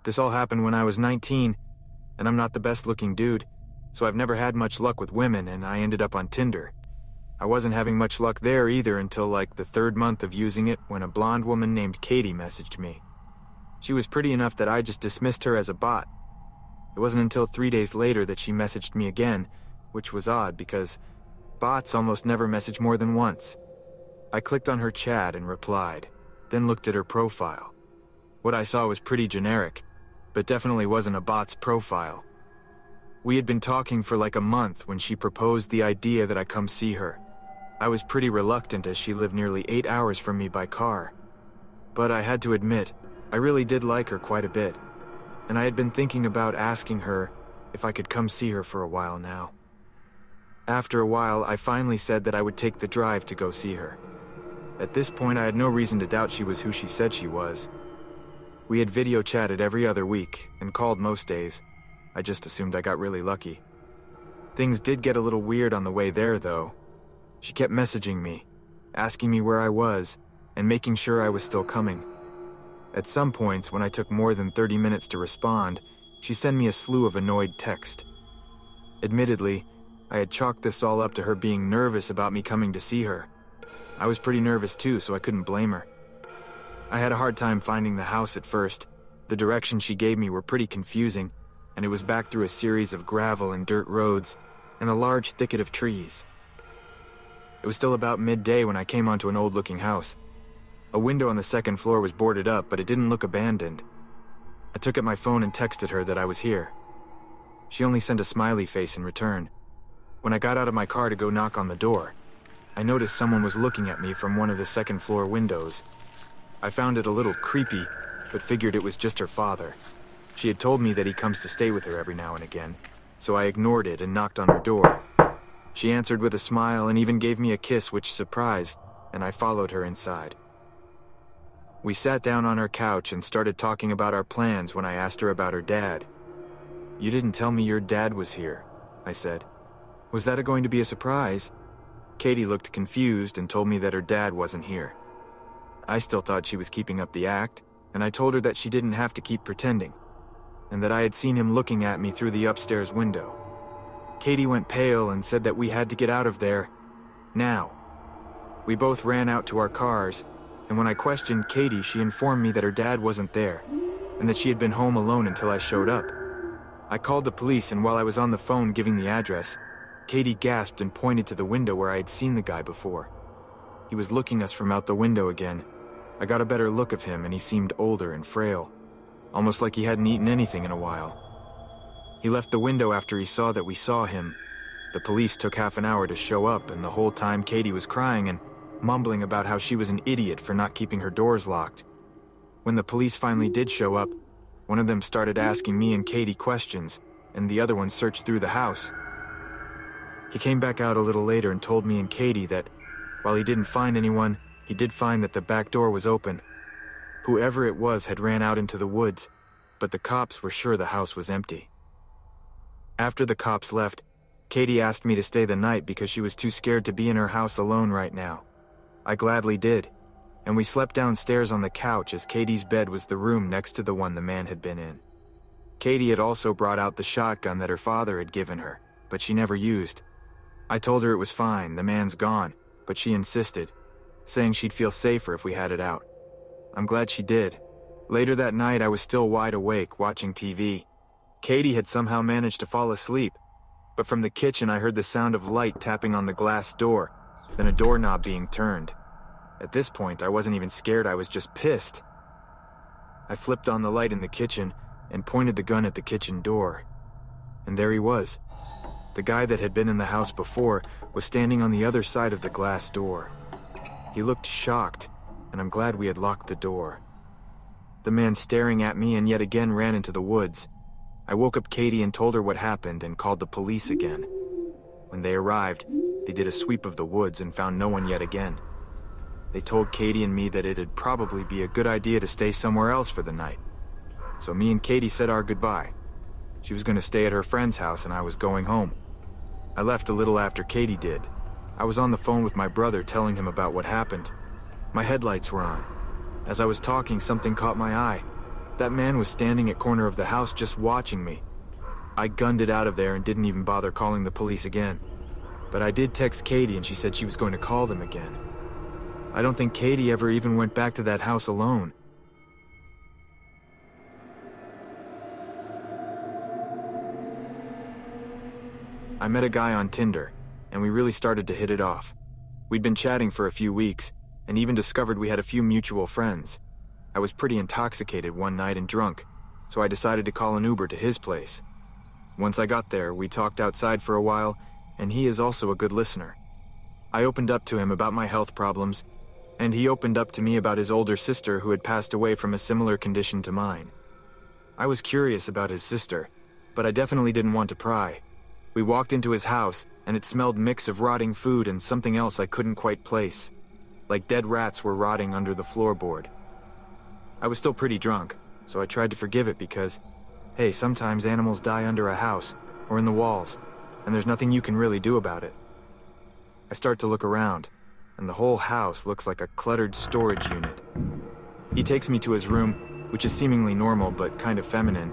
This all happened when I was 19, and I'm not the best-looking dude, so I've never had much luck with women, and I ended up on Tinder. I wasn't having much luck there either until like the 3rd month of using it when a blonde woman named Katie messaged me. She was pretty enough that I just dismissed her as a bot. It wasn't until 3 days later that she messaged me again, which was odd because bots almost never message more than once. I clicked on her chat and replied, then looked at her profile. What I saw was pretty generic, but definitely wasn't a bot's profile. We had been talking for like a month when she proposed the idea that I come see her. I was pretty reluctant as she lived nearly 8 hours from me by car. But I had to admit, I really did like her quite a bit, and I had been thinking about asking her if I could come see her for a while now. After a while, I finally said that I would take the drive to go see her. At this point, I had no reason to doubt she was who she said she was. We had video chatted every other week and called most days. I just assumed I got really lucky. Things did get a little weird on the way there, though. She kept messaging me, asking me where I was, and making sure I was still coming. At some points, when I took more than 30 minutes to respond, she sent me a slew of annoyed text. Admittedly, I had chalked this all up to her being nervous about me coming to see her. I was pretty nervous too, so I couldn't blame her. I had a hard time finding the house at first. The directions she gave me were pretty confusing, and it was back through a series of gravel and dirt roads and a large thicket of trees. It was still about midday when I came onto an old-looking house. A window on the 2nd floor was boarded up, but it didn't look abandoned. I took out my phone and texted her that I was here. She only sent a smiley face in return. When I got out of my car to go knock on the door, I noticed someone was looking at me from one of the 2nd floor windows. I found it a little creepy, but figured it was just her father. She had told me that he comes to stay with her every now and again, so I ignored it and knocked on her door. She answered with a smile and even gave me a kiss, which surprised, and I followed her inside. We sat down on her couch and started talking about our plans when I asked her about her dad. "You didn't tell me your dad was here," I said. "Was that going to be a surprise?" Katie looked confused and told me that her dad wasn't here. I still thought she was keeping up the act, and I told her that she didn't have to keep pretending, and that I had seen him looking at me through the upstairs window. Katie went pale and said that we had to get out of there, now. We both ran out to our cars, and when I questioned Katie, she informed me that her dad wasn't there, and that she had been home alone until I showed up. I called the police, and while I was on the phone giving the address, Katie gasped and pointed to the window where I had seen the guy before. He was looking us from out the window again. I got a better look of him, and he seemed older and frail, almost like he hadn't eaten anything in a while. He left the window after he saw that we saw him. The police took half an hour to show up, and the whole time Katie was crying and mumbling about how she was an idiot for not keeping her doors locked. When the police finally did show up, one of them started asking me and Katie questions, and the other one searched through the house. He came back out a little later and told me and Katie that, while he didn't find anyone, he did find that the back door was open. Whoever it was had ran out into the woods, but the cops were sure the house was empty. After the cops left, Katie asked me to stay the night because she was too scared to be in her house alone right now. I gladly did, and we slept downstairs on the couch as Katie's bed was the room next to the one the man had been in. Katie had also brought out the shotgun that her father had given her, but she never used. I told her it was fine, the man's gone, but she insisted, saying she'd feel safer if we had it out. I'm glad she did. Later that night, I was still wide awake, watching TV. Katie had somehow managed to fall asleep, but from the kitchen I heard the sound of light tapping on the glass door, then a doorknob being turned. At this point, I wasn't even scared, I was just pissed. I flipped on the light in the kitchen and pointed the gun at the kitchen door. And there he was. The guy that had been in the house before was standing on the other side of the glass door. He looked shocked, and I'm glad we had locked the door. The man staring at me and yet again ran into the woods. I woke up Katie and told her what happened and called the police again. When they arrived, they did a sweep of the woods and found no one yet again. They told Katie and me that it'd probably be a good idea to stay somewhere else for the night. So me and Katie said our goodbye. She was going to stay at her friend's house and I was going home. I left a little after Katie did. I was on the phone with my brother telling him about what happened. My headlights were on. As I was talking, something caught my eye. That man was standing at corner of the house just watching me. I gunned it out of there and didn't even bother calling the police again. But I did text Katie and she said she was going to call them again. I don't think Katie ever even went back to that house alone. I met a guy on Tinder, and we really started to hit it off. We'd been chatting for a few weeks, and even discovered we had a few mutual friends. I was pretty intoxicated one night and drunk, so I decided to call an Uber to his place. Once I got there, we talked outside for a while, and he is also a good listener. I opened up to him about my health problems, and he opened up to me about his older sister who had passed away from a similar condition to mine. I was curious about his sister, but I definitely didn't want to pry. We walked into his house, and it smelled mix of rotting food and something else I couldn't quite place. Like dead rats were rotting under the floorboard. I was still pretty drunk, so I tried to forgive it because, hey, sometimes animals die under a house, or in the walls, and there's nothing you can really do about it. I start to look around, and the whole house looks like a cluttered storage unit. He takes me to his room, which is seemingly normal but kind of feminine,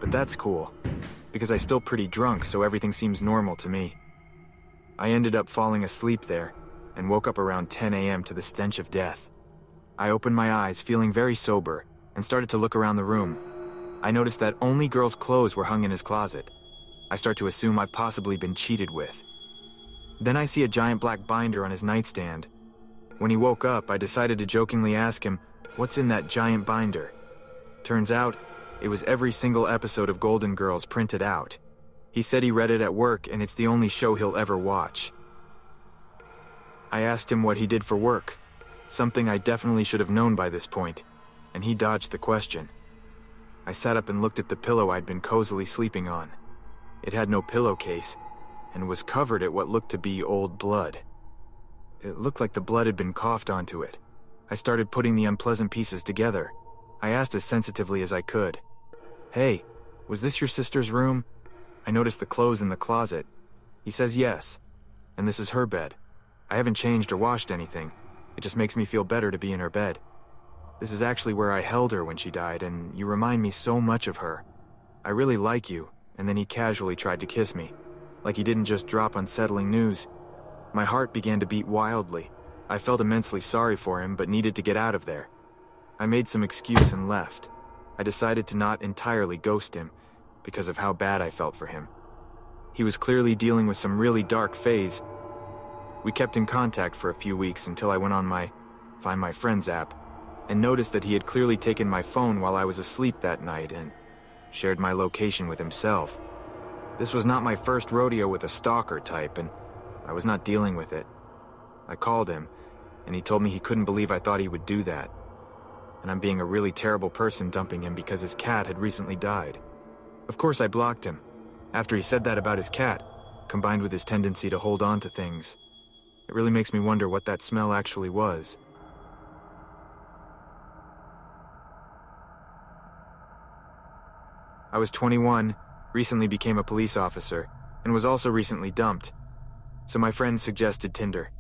but that's cool, because I'm still pretty drunk, so everything seems normal to me. I ended up falling asleep there, and woke up around 10 a.m. to the stench of death. I opened my eyes, feeling very sober, and started to look around the room. I noticed that only girls' clothes were hung in his closet. I start to assume I've possibly been cheated with. Then I see a giant black binder on his nightstand. When he woke up, I decided to jokingly ask him, "What's in that giant binder?" Turns out, it was every single episode of Golden Girls printed out. He said he read it at work and it's the only show he'll ever watch. I asked him what he did for work, something I definitely should have known by this point, and he dodged the question. I sat up and looked at the pillow I'd been cozily sleeping on. It had no pillowcase, and was covered at what looked to be old blood. It looked like the blood had been coughed onto it. I started putting the unpleasant pieces together. I asked as sensitively as I could, "Hey, was this your sister's room? I noticed the clothes in the closet." He says yes, and this is her bed. I haven't changed or washed anything. It just makes me feel better to be in her bed. This is actually where I held her when she died, and you remind me so much of her. I really like you. And then he casually tried to kiss me, like he didn't just drop unsettling news. My heart began to beat wildly. I felt immensely sorry for him, but needed to get out of there. I made some excuse and left. I decided to not entirely ghost him, because of how bad I felt for him. He was clearly dealing with some really dark phase. We kept in contact for a few weeks until I went on my Find My Friends app, and noticed that he had clearly taken my phone while I was asleep that night, and shared my location with himself. This was not my first rodeo with a stalker type, and I was not dealing with it. I called him, and he told me he couldn't believe I thought he would do that. And I'm being a really terrible person dumping him because his cat had recently died. Of course I blocked him. After he said that about his cat, combined with his tendency to hold on to things, it really makes me wonder what that smell actually was. I was 21, recently became a police officer, and was also recently dumped. So my friends suggested Tinder.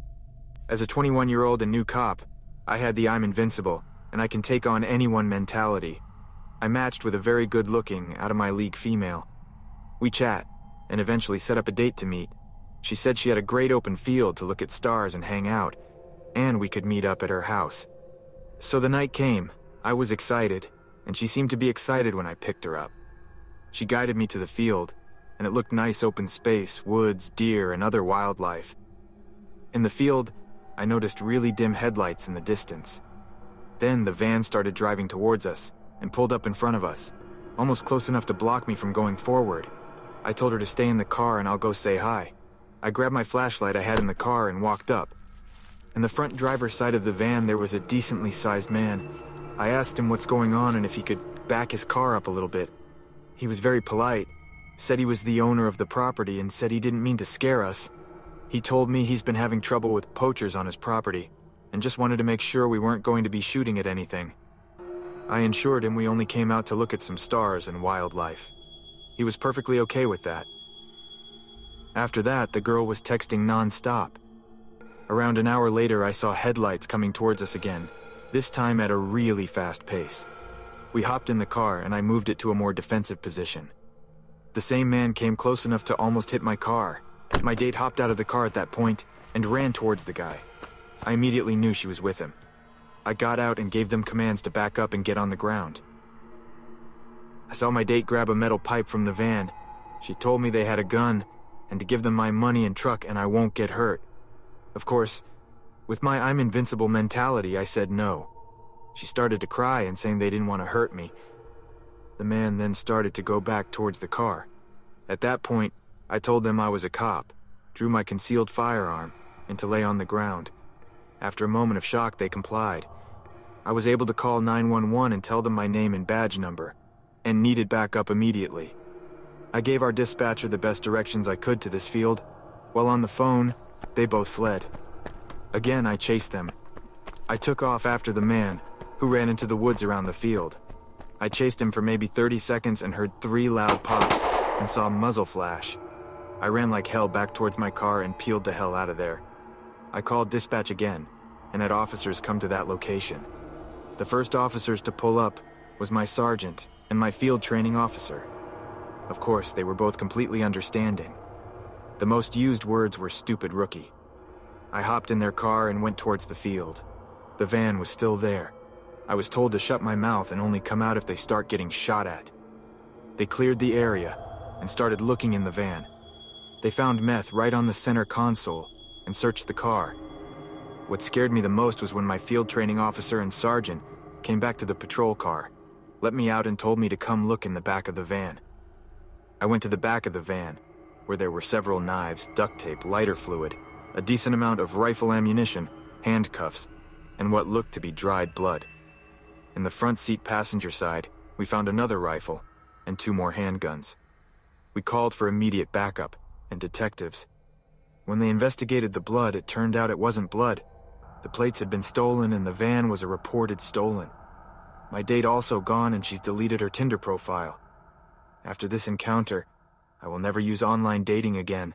As a 21-year-old and new cop, I had the I'm invincible, and I can take on anyone mentality. I matched with a very good-looking, out-of-my-league female. We chat, and eventually set up a date to meet. She said she had a great open field to look at stars and hang out, and we could meet up at her house. So the night came. I was excited, and she seemed to be excited when I picked her up. She guided me to the field, and it looked nice open space, woods, deer, and other wildlife. In the field, I noticed really dim headlights in the distance. Then the van started driving towards us, and pulled up in front of us, almost close enough to block me from going forward. I told her to stay in the car and I'll go say hi. I grabbed my flashlight I had in the car and walked up. In the front driver's side of the van there was a decently sized man. I asked him what's going on and if he could back his car up a little bit. He was very polite, said he was the owner of the property and said he didn't mean to scare us. He told me he's been having trouble with poachers on his property and just wanted to make sure we weren't going to be shooting at anything. I assured him we only came out to look at some stars and wildlife. He was perfectly okay with that. After that, the girl was texting non-stop. Around an hour later, I saw headlights coming towards us again, this time at a really fast pace. We hopped in the car and I moved it to a more defensive position. The same man came close enough to almost hit my car. My date hopped out of the car at that point and ran towards the guy. I immediately knew she was with him. I got out and gave them commands to back up and get on the ground. I saw my date grab a metal pipe from the van. She told me they had a gun and to give them my money and truck and I won't get hurt. Of course, with my I'm invincible mentality, I said no. She started to cry and saying they didn't want to hurt me. The man then started to go back towards the car. At that point, I told them I was a cop, drew my concealed firearm, and to lay on the ground. After a moment of shock, they complied. I was able to call 911 and tell them my name and badge number, and needed backup immediately. I gave our dispatcher the best directions I could to this field. While on the phone, they both fled. Again, I chased them. I took off after the man, who ran into the woods around the field. I chased him for maybe 30 seconds and heard 3 loud pops and saw a muzzle flash. I ran like hell back towards my car and peeled the hell out of there. I called dispatch again and had officers come to that location. The first officers to pull up was my sergeant and my field training officer. Of course, they were both completely understanding. The most used words were "stupid rookie." I hopped in their car and went towards the field. The van was still there. I was told to shut my mouth and only come out if they start getting shot at. They cleared the area and started looking in the van. They found meth right on the center console and searched the car. What scared me the most was when my field training officer and sergeant came back to the patrol car, let me out and told me to come look in the back of the van. I went to the back of the van, where there were several knives, duct tape, lighter fluid, a decent amount of rifle ammunition, handcuffs, and what looked to be dried blood. In the front seat passenger side, we found another rifle and 2 more handguns. We called for immediate backup and detectives. When they investigated the blood, it turned out it wasn't blood. The plates had been stolen and the van was a reported stolen. My date also gone and she's deleted her Tinder profile. After this encounter, I will never use online dating again.